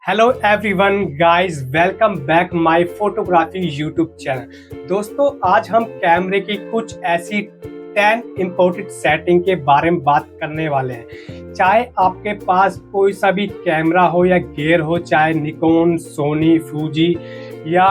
Hello everyone guys, welcome back my photography YouTube channel. दोस्तों, आज हम कैमरे की कुछ ऐसी 10 इम्पोर्टेंट सेटिंग के बारे में बात करने वाले हैं। चाहे आपके पास कोई सा भी कैमरा हो या गियर हो, चाहे निकॉन, सोनी, फूजी या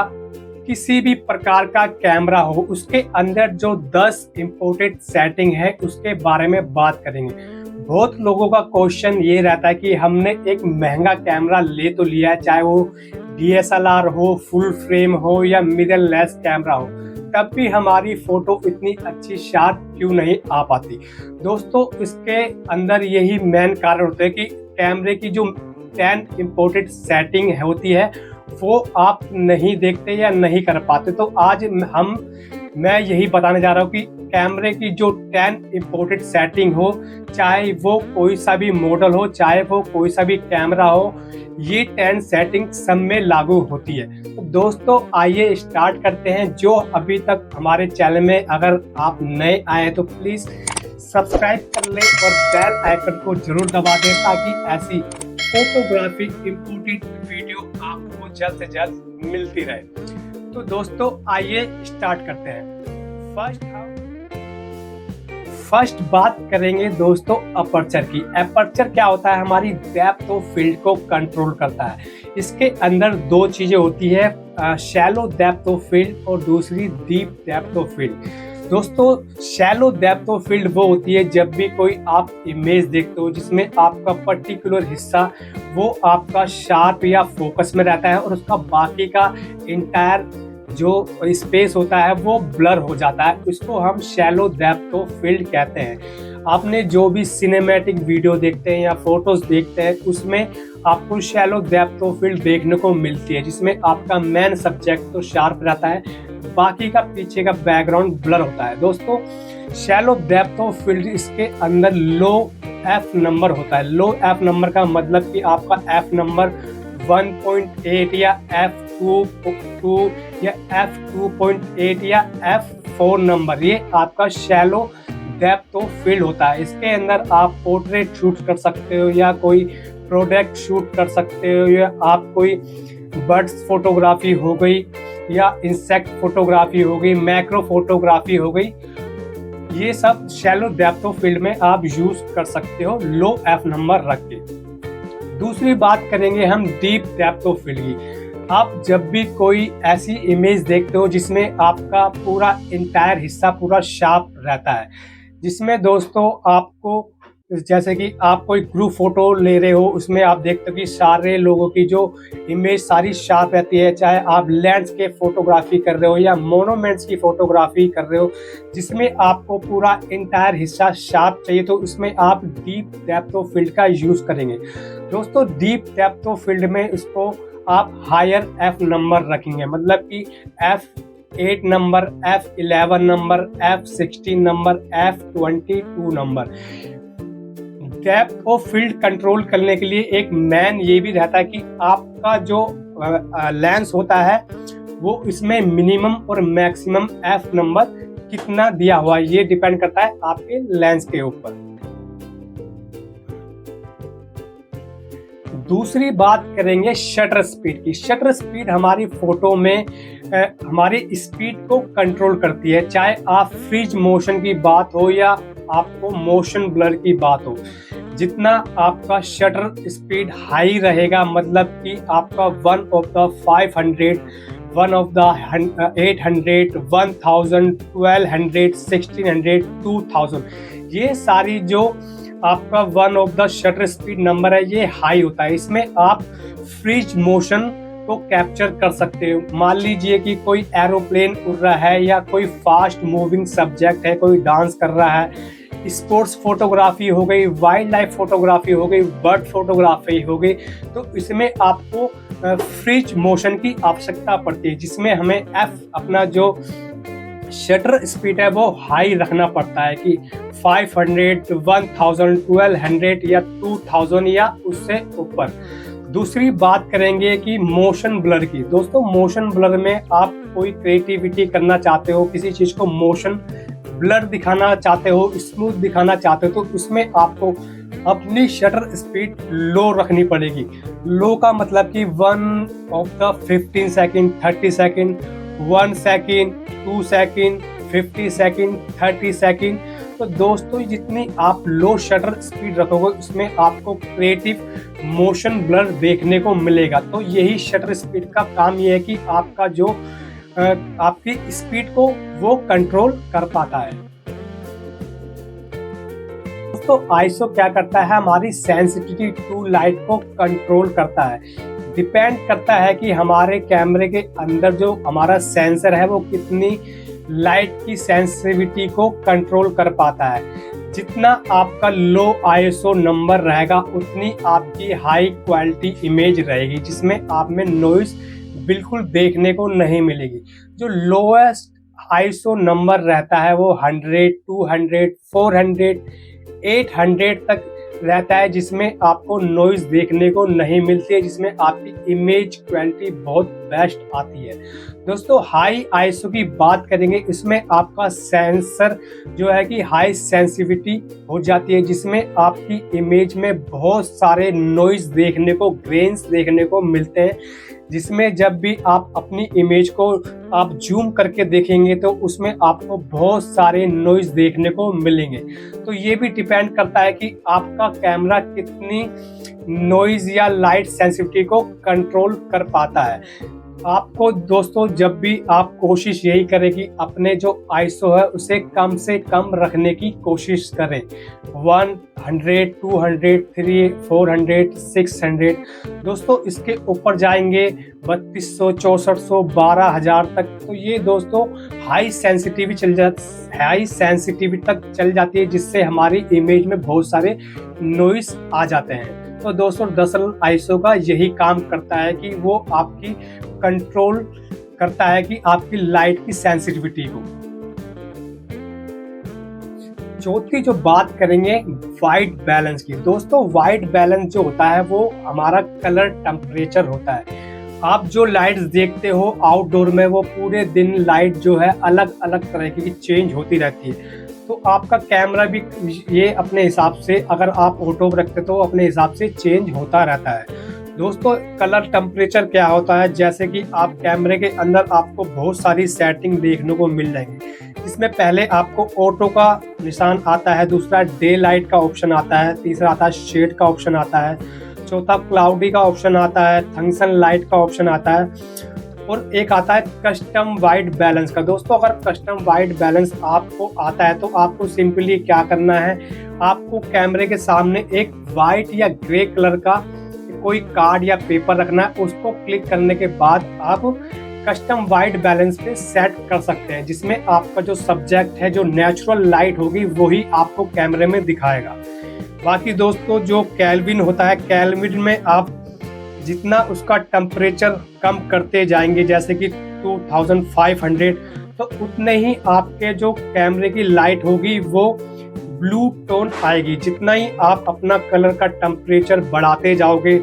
किसी भी प्रकार का कैमरा हो, उसके अंदर जो 10 इम्पोर्टेंट सेटिंग है उसके बारे में बात करेंगे। बहुत लोगों का क्वेश्चन ये रहता है कि हमने एक महंगा कैमरा ले तो लिया है, चाहे वो DSLR हो, फुल फ्रेम हो या मिररलेस कैमरा हो, तब भी हमारी फोटो इतनी अच्छी शार्प क्यों नहीं आ पाती। दोस्तों, इसके अंदर यही मेन कारण होता है कि कैमरे की जो 10 इम्पोर्टेंट सेटिंग होती है वो आप नहीं देखते या नहीं कर पाते। तो आज मैं यही बताने जा रहा हूँ कि कैमरे की जो 10 इम्पोर्टेंट सेटिंग हो, चाहे वो कोई सा भी मॉडल हो, चाहे वो कोई सा भी कैमरा हो, ये 10 सेटिंग सब में लागू होती है। तो दोस्तों, आइए स्टार्ट करते हैं। जो अभी तक हमारे चैनल में अगर आप नए आए हैं तो प्लीज़ सब्सक्राइब कर लें और बेल आइकन को जरूर दबा दें ताकि ऐसी फोटोग्राफी इम्पोर्टेंट वीडियो आपको जल्द से जल्द मिलती रहे। तो दोस्तों, आइए स्टार्ट करते हैं। फर्स्ट बात करेंगे दोस्तों अपर्चर की। अपर्चर क्या होता है? हमारी डेप्थ ऑफ फील्ड को कंट्रोल करता है। इसके अंदर दो चीजें होती है, शैलो डेप्थ ऑफ फील्ड और दूसरी डीप डेप्थ ऑफ फील्ड। दोस्तों, शैलो डेप्थ ऑफ फील्ड वो होती है जब भी कोई आप इमेज देखते हो जिसमें आपका पर्टिकुलर हिस्सा वो आपका शार्प या फोकस में रहता है और उसका बाकी का इंटायर जो स्पेस होता है वो ब्लर हो जाता है। इसको हम शैलो डेप्थ ऑफ फील्ड कहते हैं। आपने जो भी सिनेमैटिक वीडियो देखते हैं या फोटोज देखते हैं उसमें आपको शैलो डेप्थ ऑफ फील्ड देखने को मिलती है, जिसमें आपका मेन सब्जेक्ट तो शार्प रहता है, बाकी का पीछे का बैकग्राउंड ब्लर होता है। दोस्तों, शैलो डेप्थ ऑफ फील्ड इसके अंदर लो एफ नंबर होता है। लो एफ नंबर का मतलब कि आपका एफ नंबर 1.8 या F2 या F2.8 या F4 नंबर, ये आपका शैलो डेप्थ ऑफ फील्ड होता है। इसके अंदर आप पोर्ट्रेट शूट कर सकते हो या कोई प्रोडक्ट शूट कर सकते हो या आप कोई बर्ड्स फोटोग्राफी हो गई या इंसेक्ट फोटोग्राफी हो गई, मैक्रो फोटोग्राफी हो गई, ये सब शैलो डेप्थ ऑफ फील्ड में आप यूज कर सकते हो लो एफ नंबर रख के। दूसरी बात करेंगे हम डीप डेप्थ ऑफ फील्ड की। आप जब भी कोई ऐसी इमेज देखते हो जिसमें आपका पूरा इंटायर हिस्सा पूरा शार्प रहता है, जिसमें दोस्तों आपको जैसे कि आप कोई ग्रुप फोटो ले रहे हो, उसमें आप देखते हो कि सारे लोगों की जो इमेज सारी शार्प रहती है, चाहे आप लैंडस्केप फोटोग्राफी कर रहे हो या मोनूमेंट्स की फोटोग्राफी कर रहे हो जिसमें आपको पूरा इंटायर हिस्सा शार्प चाहिए, तो उसमें आप डीप डेप्थ ऑफ फील्ड का यूज करेंगे। दोस्तों, डीप डेप्थ ऑफ फील्ड में इसको आप हायर एफ नंबर रखेंगे, मतलब कि F8 number, F11 number, F16 number, F22 number. Depth of field control करने के लिए एक मेन ये भी रहता है कि आपका जो लेंस होता है वो इसमें मिनिमम और मैक्सिमम एफ नंबर कितना दिया हुआ है, ये डिपेंड करता है आपके लेंस के ऊपर। दूसरी बात करेंगे शटर स्पीड की। शटर स्पीड हमारी फोटो में हमारी स्पीड को कंट्रोल करती है, चाहे आप फ्रीज मोशन की बात हो या आपको मोशन ब्लर की बात हो। जितना आपका शटर स्पीड हाई रहेगा, मतलब कि आपका 1 ऑफ द 500, 1 ऑफ द 800, 1000, 1200, 1600, 2000, ये सारी जो आपका 1 of the shutter speed number है ये हाई होता है। इसमें आप फ्रीज मोशन को कैप्चर कर सकते हो। मान लीजिए कि कोई एरोप्लेन उड़ रहा है या कोई फास्ट मूविंग सब्जेक्ट है, कोई डांस कर रहा है, स्पोर्ट्स फोटोग्राफी हो गई, वाइल्ड लाइफ फोटोग्राफी हो गई, बर्ड फोटोग्राफी हो गई, तो इसमें आपको फ्रीज मोशन की आवश्यकता पड़ती है, जिसमें हमें एफ अपना जो शटर स्पीड है वो हाई रखना पड़ता है कि 500, 1000, 1200 या 2000 या उससे ऊपर। दूसरी बात करेंगे कि मोशन ब्लर की। दोस्तों, मोशन ब्लर में आप कोई क्रिएटिविटी करना चाहते हो, किसी चीज़ को मोशन ब्लर दिखाना चाहते हो, स्मूथ दिखाना चाहते हो, तो उसमें आपको अपनी शटर स्पीड लो रखनी पड़ेगी। लो का मतलब कि 1 of the 15 second, 30 second, 1 second, 2 second, 50 second, 30 second. तो दोस्तों जितनी आप लो शटर स्पीड रखोगे उसमें आपको क्रिएटिव मोशन ब्लर देखने को मिलेगा। तो यही शटर स्पीड का काम ये है कि आपका जो आपकी स्पीड को वो कंट्रोल कर पाता है। दोस्तों आईएसओ क्या करता है, हमारी सेंसिटिविटी टू लाइट को कंट्रोल करता है। डिपेंड करता है कि हमारे कैमरे के अंदर जो हमारा सेंसर है वो कितनी लाइट की सेंसिटिविटी को कंट्रोल कर पाता है। जितना आपका लो आईएसओ नंबर रहेगा उतनी आपकी हाई क्वालिटी इमेज रहेगी, जिसमें आप में नॉइज बिल्कुल देखने को नहीं मिलेगी। जो लोएस्ट आईएसओ नंबर रहता है वो 100, 200, 400, 800 तक रहता है, जिसमें आपको नॉइज देखने को नहीं मिलती है, जिसमें आपकी इमेज क्वालिटी बहुत बेस्ट आती है। दोस्तों हाई आईएसओ की बात करेंगे, इसमें आपका सेंसर जो है कि हाई सेंसिटिविटी हो जाती है, जिसमें आपकी इमेज में बहुत सारे नॉइज देखने को, ग्रेन्स देखने को मिलते हैं, जिसमें जब भी आप अपनी इमेज को आप जूम करके देखेंगे तो उसमें आपको बहुत सारे नॉइज देखने को मिलेंगे। तो ये भी डिपेंड करता है कि आपका कैमरा कितनी नॉइज या लाइट सेंसिटिविटी को कंट्रोल कर पाता है। आपको दोस्तों जब भी आप कोशिश यही करें कि अपने जो आईएसओ है उसे कम से कम रखने की कोशिश करें। 100, 200, 300, 400, 600। दोस्तों इसके ऊपर जाएंगे 3200, 6400, 12000 तक। तो ये दोस्तों हाई सेंसिटिविटी तक चल जाती है, जिससे हमारी इमेज में बहुत सारे नॉइस आ जाते हैं। तो दोस्तों दरअसल आईएसओ का यही काम करता है कि वो आपकी कंट्रोल करता है कि आपकी लाइट की सेंसिटिविटी को। चौथी जो बात करेंगे वाइट बैलेंस की। दोस्तों वाइट बैलेंस जो होता है वो हमारा कलर टेम्परेचर होता है। आप जो लाइट्स देखते हो आउटडोर में वो पूरे दिन लाइट जो है अलग अलग तरह की चेंज होती रहती है। तो आपका कैमरा भी ये अपने हिसाब से, अगर आप ऑटो रखते तो अपने हिसाब से चेंज होता रहता है। दोस्तों कलर टेम्परेचर क्या होता है, जैसे कि आप कैमरे के अंदर आपको बहुत सारी सेटिंग देखने को मिल जाएंगी। इसमें पहले आपको ऑटो का निशान आता है, दूसरा डे लाइट का ऑप्शन आता है, तीसरा आता है शेड का ऑप्शन आता है, चौथा क्लाउडी का ऑप्शन आता है, थंक्सन लाइट का ऑप्शन आता है, और एक आता है कस्टम वाइट बैलेंस का। दोस्तों अगर कस्टम वाइट बैलेंस आपको आता है तो आपको सिंपली क्या करना है, आपको कैमरे के सामने एक वाइट या ग्रे कलर का कोई कार्ड या पेपर रखना है। उसको क्लिक करने के बाद आप कस्टम वाइट बैलेंस पे सेट कर सकते हैं, जिसमें आपका जो सब्जेक्ट है, जो नेचुरल लाइट होगी वही आपको कैमरे में दिखाएगा। बाकी दोस्तों जो केल्विन होता है, केल्विन में आप जितना उसका टेम्परेचर कम करते जाएंगे, जैसे कि 2500, तो उतने ही आपके जो कैमरे की लाइट होगी वो ब्लू टोन आएगी। जितना ही आप अपना कलर का टेम्परेचर बढ़ाते जाओगे,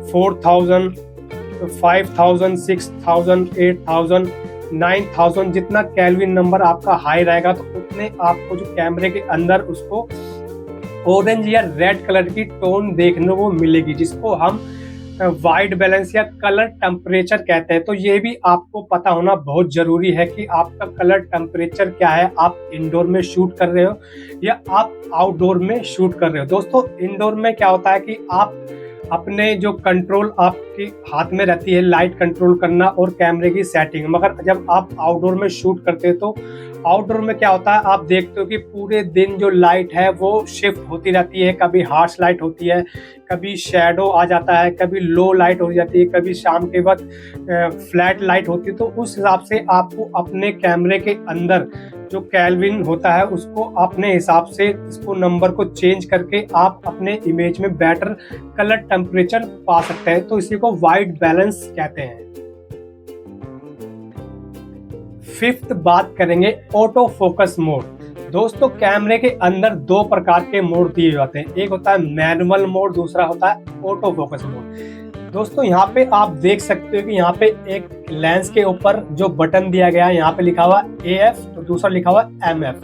4000, 5000, 6000, 8000, 9000, जितना केल्विन नंबर आपका हाई रहेगा तो उतने आपको जो कैमरे के अंदर उसको ऑरेंज या रेड कलर की टोन देखने को मिलेगी, जिसको हम वाइट बैलेंस या कलर टेम्परेचर कहते हैं। तो ये भी आपको पता होना बहुत जरूरी है कि आपका कलर टेम्परेचर क्या है, आप इंडोर में शूट कर रहे हो या आप आउटडोर में शूट कर रहे हो। दोस्तों इंडोर में क्या होता है कि आप अपने जो कंट्रोल आपके हाथ में रहती है, लाइट कंट्रोल करना और कैमरे की सेटिंग, मगर जब आप आउटडोर में शूट करते हो तो आउटडोर में क्या होता है, आप देखते हो कि पूरे दिन जो लाइट है वो शिफ्ट होती रहती है। कभी हार्श लाइट होती है, कभी शैडो आ जाता है, कभी लो लाइट हो जाती है, कभी शाम के वक्त फ्लैट लाइट होती है। तो उस हिसाब से आपको अपने कैमरे के अंदर जो केल्विन होता है उसको अपने हिसाब से इसको नंबर को चेंज करके आप अपने इमेज में बेटर कलर टेम्परेचर पा सकते हैं। तो इसी को वाइट बैलेंस कहते हैं। फिफ्थ बात करेंगे ऑटो फोकस मोड। दोस्तों कैमरे के अंदर दो प्रकार के मोड दिए जाते हैं, एक होता है मैनुअल मोड, दूसरा होता है ऑटो फोकस मोड। दोस्तों यहाँ पे आप देख सकते हो कि यहाँ पे एक लेंस के ऊपर जो बटन दिया गया है, यहाँ पे लिखा हुआ AF तो दूसरा लिखा हुआ MF।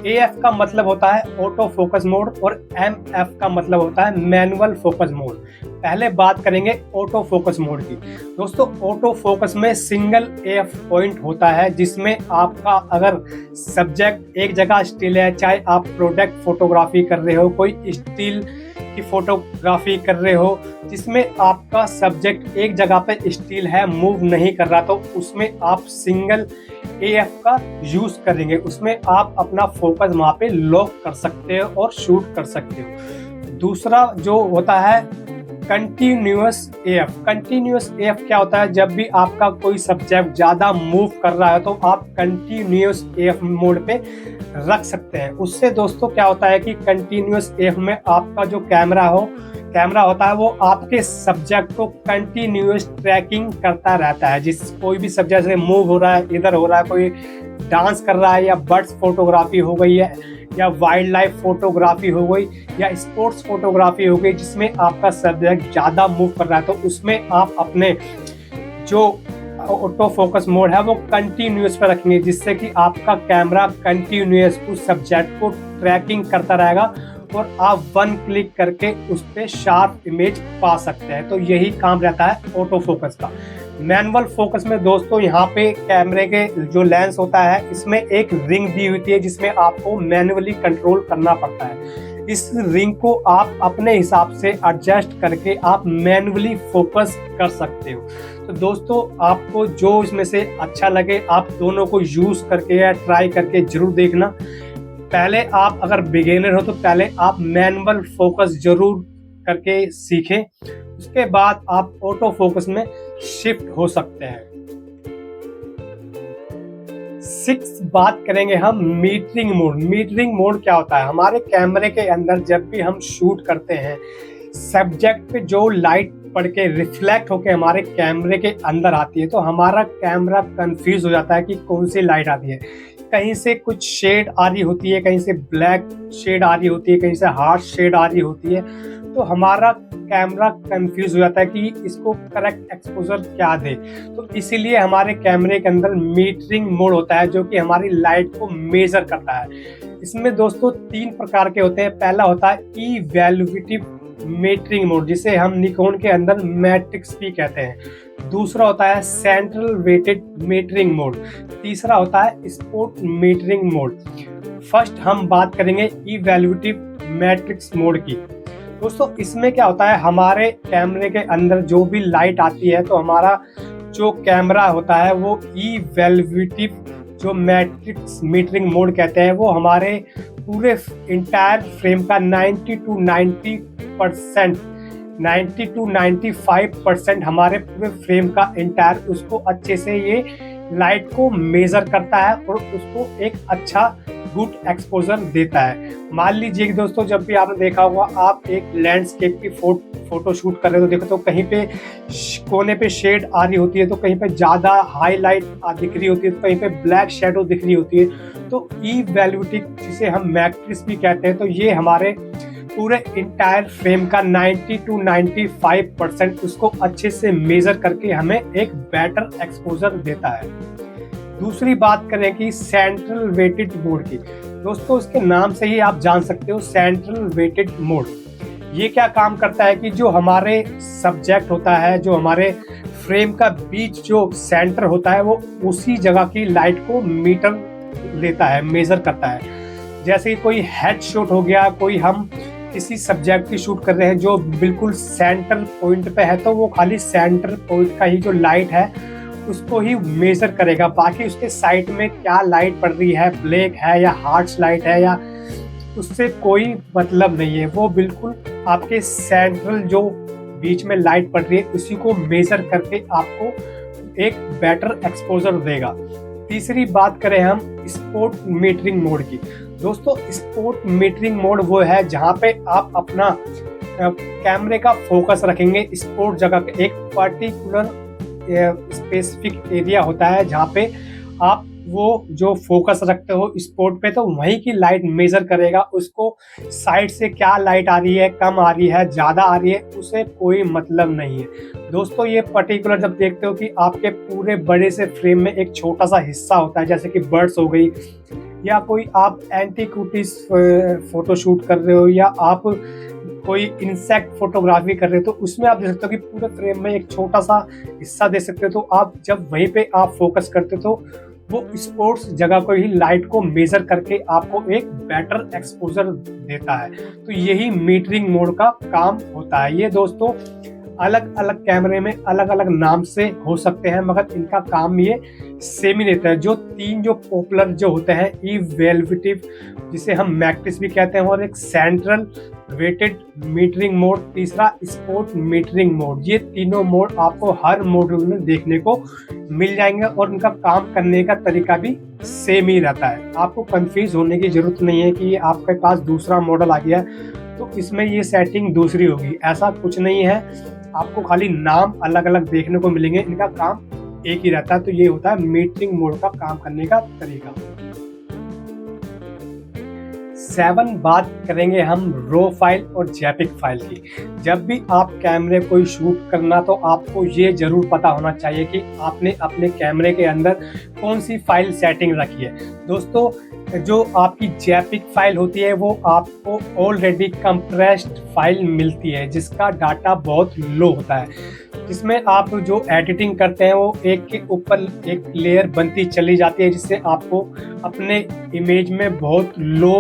AF का मतलब होता है ऑटो फोकस मोड और MF का मतलब होता है मैनुअल फोकस मोड। पहले बात करेंगे ऑटो फोकस मोड की। दोस्तों ऑटो फोकस में सिंगल AF पॉइंट होता है, जिसमें आपका अगर सब्जेक्ट एक जगह स्टिल है, चाहे आप प्रोडक्ट फोटोग्राफी कर रहे हो, कोई स्टिल की फोटोग्राफी कर रहे हो जिसमें आपका सब्जेक्ट एक जगह पे स्टिल है, मूव नहीं कर रहा, तो उसमें आप सिंगल AF का यूज करेंगे। उसमें आप अपना फोकस वहां पे लॉक कर सकते हो और शूट कर सकते हो। दूसरा जो होता है कंटिन्यूअस AF। कंटिन्यूअस AF क्या होता है, जब भी आपका कोई सब्जेक्ट ज्यादा मूव कर रहा है तो आप कंटिन्यूअस AF मोड पे रख सकते हैं। उससे दोस्तों क्या होता है कि कंटिन्यूअस AF में आपका जो कैमरा होता है वो आपके सब्जेक्ट को कंटिन्यूअस ट्रैकिंग करता रहता है। जिस कोई भी सब्जेक्ट से मूव हो रहा है, इधर हो रहा है, कोई डांस कर रहा है, या बर्ड्स फोटोग्राफी हो गई है, या वाइल्ड लाइफ फोटोग्राफी हो गई, या स्पोर्ट्स फोटोग्राफी हो गई, जिसमें आपका सब्जेक्ट ज़्यादा मूव कर रहा है, तो उसमें आप अपने जो ऑटो फोकस मोड है वो कंटिन्यूअस पर रखेंगे, जिससे कि आपका कैमरा कंटिन्यूअस उस सब्जेक्ट को ट्रैकिंग करता रहेगा और आप वन क्लिक करके उस पर शार्प इमेज पा सकते हैं। तो यही काम रहता है ऑटो फोकस का। मैनुअल फोकस में दोस्तों यहाँ पे कैमरे के जो लेंस होता है इसमें एक रिंग दी हुई है, जिसमें आपको मैनुअली कंट्रोल करना पड़ता है। इस रिंग को आप अपने हिसाब से एडजस्ट करके आप मैनुअली फोकस कर सकते हो। तो दोस्तों आपको जो इसमें से अच्छा लगे आप दोनों को यूज करके या ट्राई करके जरूर देखना। पहले आप अगर बिगिनर हो तो पहले आप मैनुअल फोकस जरूर करके सीखें, उसके बाद आप ऑटो फोकस में शिफ्ट हो सकते हैं। 6 बात करेंगे हम मीटरिंग मोड। मीटरिंग मोड क्या होता है, हमारे कैमरे के अंदर जब भी हम शूट करते हैं सब्जेक्ट पे जो लाइट पड़ के रिफ्लेक्ट होके हमारे कैमरे के अंदर आती है, तो हमारा कैमरा कंफ्यूज हो जाता है कि कौन सी लाइट आती है। कहीं से कुछ शेड आ रही होती है, कहीं से ब्लैक शेड आ रही होती है, कहीं से हार्ड शेड आ रही होती है, तो हमारा कैमरा कंफ्यूज हो जाता है कि इसको करेक्ट एक्सपोजर क्या दे। तो इसीलिए हमारे कैमरे के अंदर मीटरिंग मोड होता है, जो कि हमारी लाइट को मेजर करता है। इसमें दोस्तों 3 प्रकार के होते हैं। पहला होता है इवैल्यूएटिव मीटरिंग मोड, जिसे हम निकॉन के अंदर मैट्रिक्स भी कहते हैं। दूसरा होता है सेंट्रल वेटेड मीटरिंग मोड। तीसरा होता है स्पॉट मीटरिंग मोड। फर्स्ट हम बात करेंगे इवैल्यूएटिव मैट्रिक्स मोड की। दोस्तों इसमें क्या होता है, हमारे कैमरे के अंदर जो भी लाइट आती है तो हमारा जो कैमरा होता है वो इवैल्यूएटिव जो मैट्रिक्स मीटरिंग मोड कहते हैं, वो हमारे पूरे इंटायर फ्रेम का 90 to 95% हमारे पूरे फ्रेम का इंटायर उसको अच्छे से ये लाइट को मेजर करता है और उसको एक अच्छा गुड एक्सपोजर देता है। मान लीजिए कि दोस्तों जब भी आपने देखा होगा आप एक लैंडस्केप की फोटो शूट कर रहे हो, तो देखो तो कहीं पे कोने पे शेड आ रही होती है, तो कहीं पे ज़्यादा हाईलाइट दिख रही होती है, तो कहीं पे ब्लैक शेडो दिख रही होती है। तो इवैल्यूएटिव जिसे हम मैट्रिक्स भी कहते हैं, तो ये हमारे पूरे इंटायर फ्रेम का 90 to 95% उसको अच्छे से मेजर करके हमें एक बेटर एक्सपोजर देता है। दूसरी बात करें कि सेंट्रल वेटेड मोड की। दोस्तों इसके नाम से ही आप जान सकते हो सेंट्रल वेटेड मोड ये क्या काम करता है कि जो हमारे सब्जेक्ट होता है, जो हमारे फ्रेम का बीच जो सेंटर होता है, वो उसी जगह की लाइट को मीटर लेता है, मेजर करता है। जैसे कोई हेड शॉट हो गया, कोई हम किसी सब्जेक्ट की शूट कर रहे हैं जो बिल्कुल सेंटर पॉइंट पे है, तो वो खाली सेंटर पॉइंट का ही जो लाइट है उसको ही मेजर करेगा। बाकी उसके साइड में क्या लाइट पड़ रही है, ब्लैक है या हार्श लाइट है, या उससे कोई मतलब नहीं है। वो बिल्कुल आपके सेंट्रल जो बीच में लाइट पड़ रही है उसी को मेजर करके आपको एक बेटर एक्सपोजर देगा। तीसरी बात करें हम स्पॉट मीटरिंग मोड की। दोस्तों स्पॉट मीटरिंग मोड वो है जहाँ पे आप अपना कैमरे का फोकस रखेंगे स्पॉट जगह पे। एक पर्टिकुलर स्पेसिफिक एरिया होता है जहाँ पे आप वो जो फोकस रखते हो स्पॉट पे, तो वहीं की लाइट मेजर करेगा। उसको साइड से क्या लाइट आ रही है, कम आ रही है, ज़्यादा आ रही है, उसे कोई मतलब नहीं है। दोस्तों ये पर्टिकुलर जब देखते हो कि आपके पूरे बड़े से फ्रेम में एक छोटा सा हिस्सा होता है, जैसे कि बर्ड्स हो गई या कोई आप एंटीक्विटी फोटो शूट कर रहे हो, या आप कोई इंसेक्ट फोटोग्राफी कर रहे हो, तो उसमें आप देख सकते हो कि पूरे फ्रेम में एक छोटा सा हिस्सा दे सकते हो। तो आप जब वहीं पे आप फोकस करते हो तो वो स्पोर्ट्स जगह को ही लाइट को मेजर करके आपको एक बेटर एक्सपोजर देता है। तो यही मीटरिंग मोड का काम होता है। ये दोस्तों अलग अलग कैमरे में अलग अलग नाम से हो सकते हैं, मगर इनका काम ये सेम ही रहता है। जो तीन जो पॉपुलर जो होते हैं, इवैल्यूएटिव जिसे हम मैक्टिस भी कहते हैं, और एक सेंट्रल वेटेड मीटरिंग मोड, तीसरा स्पोर्ट मीटरिंग मोड, ये तीनों मोड आपको हर मॉड्यूल में देखने को मिल जाएंगे और उनका काम करने का तरीका भी सेम ही रहता है। आपको कंफ्यूज होने की जरूरत नहीं है कि आपके पास दूसरा मॉडल आ गया तो इसमें ये सेटिंग दूसरी होगी, ऐसा कुछ नहीं है। आपको खाली नाम अलग अलग देखने को मिलेंगे, इनका काम एक ही रहता है। तो ये होता है मीटरिंग मोड का काम करने का तरीका। 7 बात करेंगे हम रो फाइल और जेपिक फाइल की। जब भी आप कैमरे को शूट करना तो आपको ये जरूर पता होना चाहिए कि आपने अपने कैमरे के अंदर कौन सी फाइल सेटिंग रखी है। दोस्तों जो आपकी जेपिक फाइल होती है वो आपको ऑलरेडी कंप्रेस्ड फाइल मिलती है जिसका डाटा बहुत लो होता है, जिसमें आप जो एडिटिंग करते हैं वो एक के ऊपर एक लेयर बनती चली जाती है, जिससे आपको अपने इमेज में बहुत लो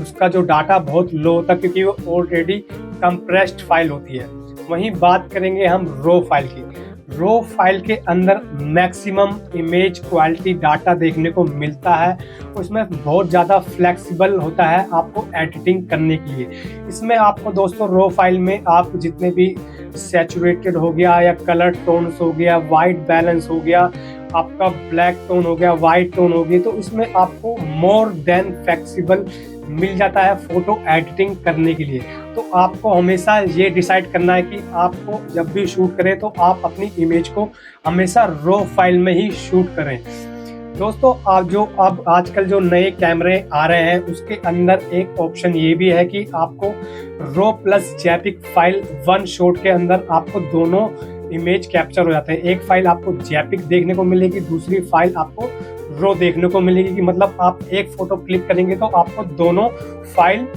उसका जो डाटा बहुत लो होता है क्योंकि वो ऑलरेडी कंप्रेस्ड फाइल होती है। वहीं बात करेंगे हम रो फाइल की। रो फाइल के अंदर मैक्सिमम इमेज क्वालिटी डाटा देखने को मिलता है, उसमें बहुत ज़्यादा फ्लेक्सिबल होता है आपको एडिटिंग करने के लिए। इसमें आपको दोस्तों रो फाइल में आप जितने भी सैचुरेटेड हो गया या कलर टोन्स हो गया, वाइट बैलेंस हो गया, आपका ब्लैक टोन हो गया, वाइट टोन हो गई, तो इसमें आपको मोर देन फ्लेक्सिबल मिल जाता है फोटो एडिटिंग करने के लिए। तो आपको हमेशा ये डिसाइड करना है कि आपको जब भी शूट करें तो आप अपनी इमेज को हमेशा रो फाइल में ही शूट करें। दोस्तों अब आजकल जो नए कैमरे आ रहे हैं उसके अंदर एक ऑप्शन ये भी है कि आपको रो प्लस जेपिक फाइल वन शॉट के अंदर आपको दोनों इमेज कैप्चर हो जाते हैं। एक फाइल आपको जेपिक देखने को मिलेगी, दूसरी फाइल आपको रो देखने को मिलेगी। कि मतलब आप एक फोटो क्लिक करेंगे तो आपको दोनों फाइल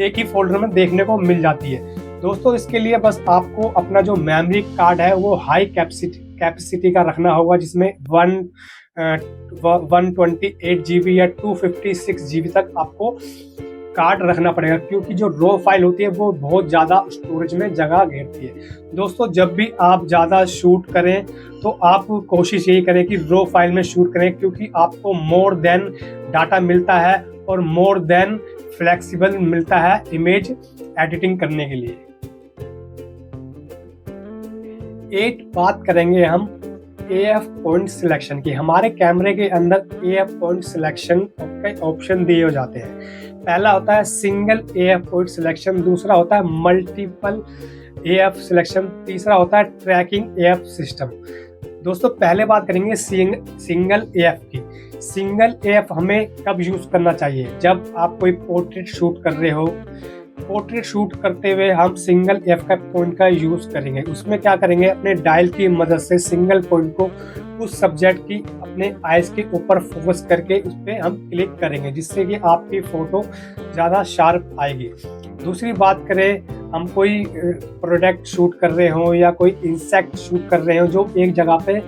एक ही फोल्डर में देखने को मिल जाती है। दोस्तों इसके लिए बस आपको अपना जो मेमोरी कार्ड है वो हाई कैपेसिटी का रखना होगा, जिसमें 128 GB या 256 GB तक आपको कार्ड रखना पड़ेगा, क्योंकि जो रो फाइल होती है वो बहुत ज़्यादा स्टोरेज में जगह घेरती है। दोस्तों जब भी आप ज़्यादा शूट करें तो आप कोशिश यही करें कि रो फाइल में शूट करें, क्योंकि आपको मोर देन डाटा मिलता है और मोर देन फ्लेक्सिबल मिलता है इमेज एडिटिंग करने के लिए। 8 बात करेंगे हम AF पॉइंट सिलेक्शन की। हमारे कैमरे के अंदर AF पॉइंट सिलेक्शन के ऑप्शन दिए हो जाते हैं। पहला होता है सिंगल AF पॉइंट सिलेक्शन, दूसरा होता है मल्टीपल AF सिलेक्शन, तीसरा होता है ट्रैकिंग AF सिस्टम। दोस्तों पहले बात करेंगे सिंगल AF की। सिंगल AF हमें कब यूज करना चाहिए? जब आप कोई पोर्ट्रेट शूट कर रहे हो। पोर्ट्रेट शूट करते हुए हम सिंगल AF का पॉइंट का यूज करेंगे। उसमें क्या करेंगे, अपने डायल की मदद से सिंगल पॉइंट को उस सब्जेक्ट की अपने आइज के ऊपर फोकस करके उस पर हम क्लिक करेंगे, जिससे कि आपकी फोटो ज़्यादा शार्प आएगी। दूसरी बात करें, हम कोई प्रोडक्ट शूट कर रहे हो या कोई इंसेक्ट शूट कर रहे हो जो एक जगह पे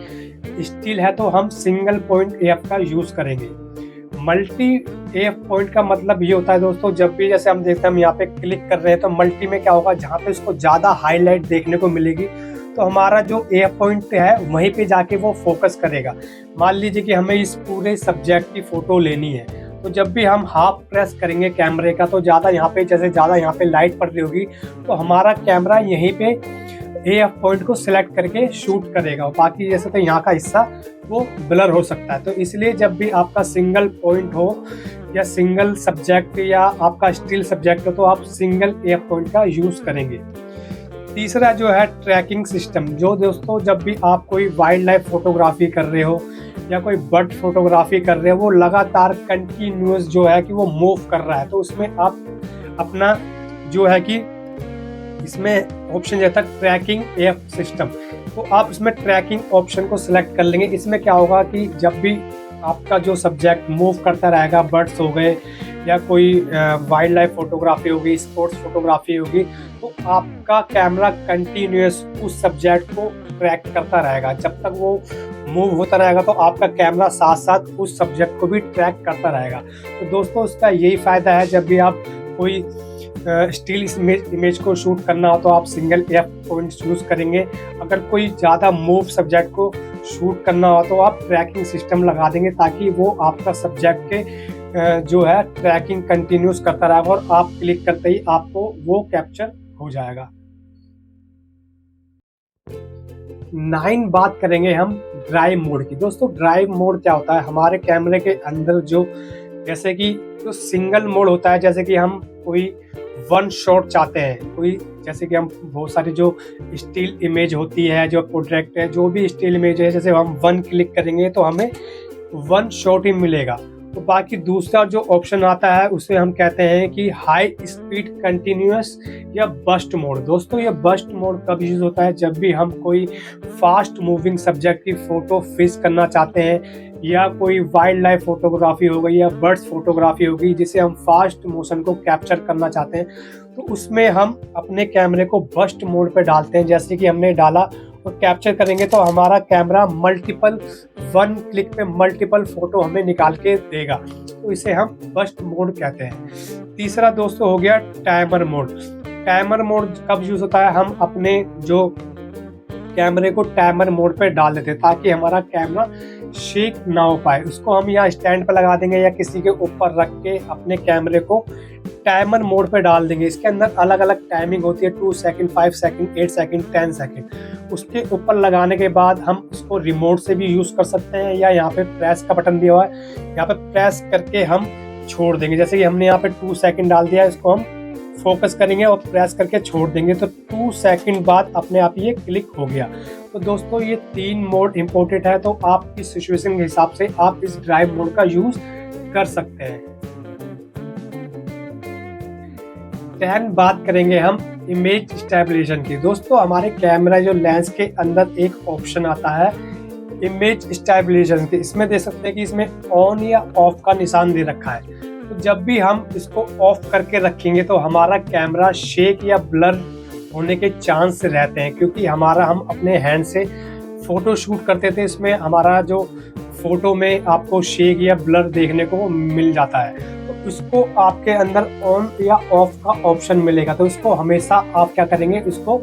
स्टिल है, तो हम सिंगल पॉइंट AF का यूज करेंगे। मल्टी AF पॉइंट का मतलब ये होता है दोस्तों, जब भी जैसे हम देखते हैं हम यहाँ पे क्लिक कर रहे हैं तो मल्टी में क्या होगा, जहाँ पे इसको ज़्यादा हाईलाइट देखने को मिलेगी तो हमारा जो AF पॉइंट है वहीं पे जाके वो फोकस करेगा। मान लीजिए कि हमें इस पूरे सब्जेक्ट की फ़ोटो लेनी है, तो जब भी हम हाफ प्रेस करेंगे कैमरे का तो ज़्यादा यहाँ पे जैसे ज़्यादा यहाँ पे लाइट पड़ रही होगी तो हमारा कैमरा यहीं पे AF पॉइंट को सिलेक्ट करके शूट करेगा। बाकी जैसे तो यहाँ का हिस्सा वो ब्लर हो सकता है। तो इसलिए जब भी आपका सिंगल पॉइंट हो या सिंगल सब्जेक्ट या आपका स्टिल सब्जेक्ट हो तो आप सिंगल AF पॉइंट का यूज़ करेंगे। तीसरा जो है ट्रैकिंग सिस्टम, जो दोस्तों जब भी आप कोई वाइल्ड लाइफ फोटोग्राफी कर रहे हो या कोई बर्ड फोटोग्राफी कर रहे हो, वो लगातार कंटिन्यूअस जो है कि वो मूव कर रहा है, तो उसमें आप अपना जो है कि इसमें ऑप्शन रहता है ट्रैकिंग AF सिस्टम, तो आप इसमें ट्रैकिंग ऑप्शन को सिलेक्ट कर लेंगे। इसमें क्या होगा कि जब भी आपका जो सब्जेक्ट मूव करता रहेगा, बर्ड्स हो गए या कोई वाइल्ड लाइफ फोटोग्राफी होगी, स्पोर्ट्स फोटोग्राफी होगी, तो आपका कैमरा कंटिन्यूअस उस सब्जेक्ट को ट्रैक करता रहेगा। जब तक वो मूव होता रहेगा तो आपका कैमरा साथ साथ उस सब्जेक्ट को भी ट्रैक करता रहेगा। तो दोस्तों इसका यही फ़ायदा है, जब भी आप कोई स्टिल इमेज को शूट करना हो तो आप सिंगल एफ पॉइंट यूज़ करेंगे। अगर कोई ज़्यादा मूव सब्जेक्ट को शूट करना हो तो आप ट्रैकिंग सिस्टम लगा देंगे, ताकि वो आपका सब्जेक्ट के जो है ट्रैकिंग कंटिन्यूस करता रहेगा और आप क्लिक करते ही आपको वो कैप्चर हो जाएगा। 9 बात करेंगे हम ड्राइव मोड की। दोस्तों ड्राइव मोड क्या होता है? हमारे कैमरे के अंदर जो जैसे कि जो सिंगल मोड होता है, जैसे कि हम कोई वन शॉट चाहते हैं, कोई जैसे कि हम बहुत सारी जो स्टिल इमेज होती है, जो पोर्ट्रेट है, जो भी स्टिल इमेज है, जैसे हम वन क्लिक करेंगे तो हमें वन शॉट ही मिलेगा। तो बाकी दूसरा जो ऑप्शन आता है उसे हम कहते हैं कि हाई स्पीड कंटिन्यूअस या बस्ट मोड। दोस्तों ये बस्ट मोड कब यूज होता है? जब भी हम कोई फास्ट मूविंग सब्जेक्ट की फोटो फिक्स करना चाहते हैं, या कोई वाइल्ड लाइफ फोटोग्राफी हो गई या बर्ड्स फोटोग्राफी हो गई, जिसे हम फास्ट मोशन को कैप्चर करना चाहते हैं, तो उसमें हम अपने कैमरे को बस्ट मोड पे डालते हैं। जैसे कि हमने डाला और कैप्चर करेंगे तो हमारा कैमरा मल्टीपल वन क्लिक पे मल्टीपल फोटो हमें निकाल के देगा, तो इसे हम बस्ट मोड कहते हैं। तीसरा दोस्तों हो गया टाइमर मोड। टाइमर मोड कब यूज होता है? हम अपने जो कैमरे को टाइमर मोड पे डाल देते हैं, ताकि हमारा कैमरा शेक ना हो पाए। उसको हम यहाँ स्टैंड पे लगा देंगे या किसी के ऊपर रख के अपने कैमरे को टाइमर मोड पे डाल देंगे। इसके अंदर अलग अलग टाइमिंग होती है, 2 सेकंड, 5 सेकंड, 8 सेकंड, 10 सेकंड। उसके ऊपर लगाने के बाद हम उसको रिमोट से भी यूज कर सकते हैं, या यहाँ पे प्रेस का बटन दिया हुआ है, यहाँ पे प्रेस करके हम छोड़ देंगे। जैसे कि हमने यहाँ पे 2 सेकंड डाल दिया, इसको हम फोकस करेंगे और प्रेस करके छोड़ देंगे तो 2 सेकंड बाद अपने आप ये क्लिक हो गया। तो दोस्तों ये 3 मोड इम्पोर्टेंट है, तो आपकी सिचुएशन के हिसाब से आप इस ड्राइव मोड का यूज कर सकते हैं। 10 बात करेंगे हम इमेज स्टेबलाइजेशन की। दोस्तों हमारे कैमरा जो लेंस के अंदर एक ऑप्शन आता है इमेज स्टेबलाइजेशन के, इसमें दे सकते हैं कि इसमें ऑन या ऑफ का निशान दे रखा है। तो जब भी हम इसको ऑफ करके रखेंगे तो हमारा कैमरा शेक या ब्लर होने के चांस रहते हैं, क्योंकि हम अपने हैंड से फोटो शूट करते थे, इसमें हमारा जो फोटो में आपको शेक या ब्लर देखने को मिल जाता है। तो इसको आपके अंदर ऑन या ऑफ का ऑप्शन मिलेगा, तो इसको हमेशा आप क्या करेंगे, इसको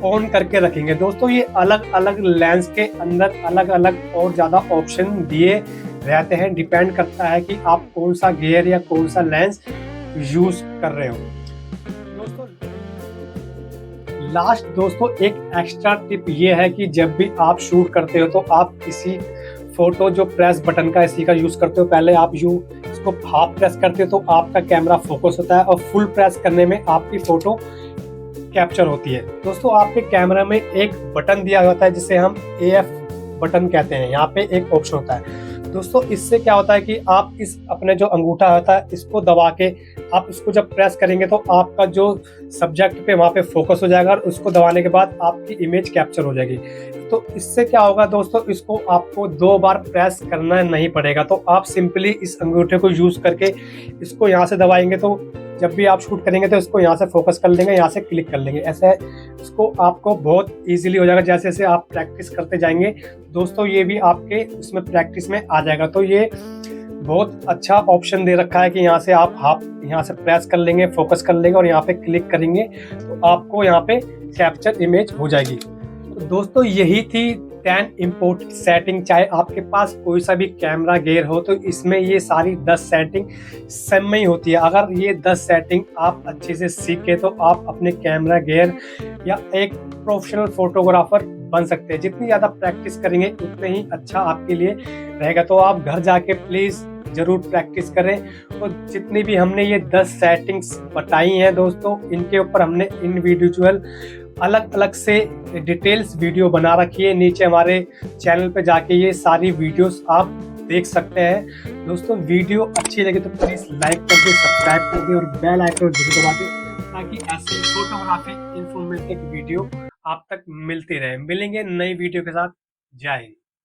ऑन करके रखेंगे। दोस्तों ये अलग अलग लेंस के अंदर अलग अलग और ज़्यादा ऑप्शन दिए रहते हैं, डिपेंड करता है कि आप कौन सा गियर या कौन सा लेंस यूज कर रहे हो। दोस्तों लास्ट दोस्तों एक एक्स्ट्रा टिप ये है कि जब भी आप शूट करते हो तो आप किसी फोटो जो प्रेस बटन का इसी का यूज करते हो, पहले आप इसको हाफ प्रेस करते हो तो आपका कैमरा फोकस होता है, और फुल प्रेस करने में आपकी फोटो कैप्चर होती है। दोस्तों आपके कैमरा में एक बटन दिया होता है जिसे हम AF बटन कहते हैं, यहाँ पे एक ऑप्शन होता है। दोस्तों इससे क्या होता है कि आप इस अपने जो अंगूठा होता है इसको दबा के आप इसको जब प्रेस करेंगे तो आपका जो सब्जेक्ट पे वहाँ पे फोकस हो जाएगा, और उसको दबाने के बाद आपकी इमेज कैप्चर हो जाएगी। तो इससे क्या होगा दोस्तों, इसको आपको 2 बार प्रेस करना नहीं पड़ेगा। तो आप सिंपली इस अंगूठे को यूज करके इसको यहाँ से दबाएंगे तो जब भी आप शूट करेंगे तो इसको यहाँ से फोकस कर लेंगे, यहाँ से क्लिक कर लेंगे। ऐसे इसको आपको बहुत इजीली हो जाएगा। जैसे जैसे आप प्रैक्टिस करते जाएंगे दोस्तों ये भी आपके इसमें प्रैक्टिस में आ जाएगा। तो ये बहुत अच्छा ऑप्शन दे रखा है कि यहाँ से आप यहाँ से प्रेस कर लेंगे, फोकस कर लेंगे और यहाँ पे क्लिक करेंगे तो आपको यहाँ पे कैप्चर इमेज हो जाएगी। तो दोस्तों यही थी 10 इम्पोर्टेंट सेटिंग। चाहे आपके पास कोई सा भी कैमरा गियर हो तो इसमें ये सारी 10 सेटिंग सेम में ही होती है। अगर ये 10 सेटिंग आप अच्छे से सीखे तो आप अपने कैमरा गियर या एक प्रोफेशनल फोटोग्राफर बन सकते हैं। जितनी ज़्यादा प्रैक्टिस करेंगे उतने ही अच्छा आपके लिए रहेगा। तो आप घर जाके प्लीज़ ज़रूर प्रैक्टिस करें। और जितनी भी हमने ये 10 सेटिंग्स बताई हैं दोस्तों, इनके ऊपर हमने इंडिविजुअल अलग अलग से डिटेल्स वीडियो बना रखी है। नीचे हमारे चैनल पे जाके ये सारी वीडियोस आप देख सकते हैं। दोस्तों वीडियो अच्छी लगे तो प्लीज़ लाइक कर दे, सब्सक्राइब कर दे और बेल आइकन जरूर दबा दे, ताकि ऐसे फोटोग्राफी इन्फॉर्मेटिव वीडियो आप तक मिलती रहे। मिलेंगे नई वीडियो के साथ। जय हिंद।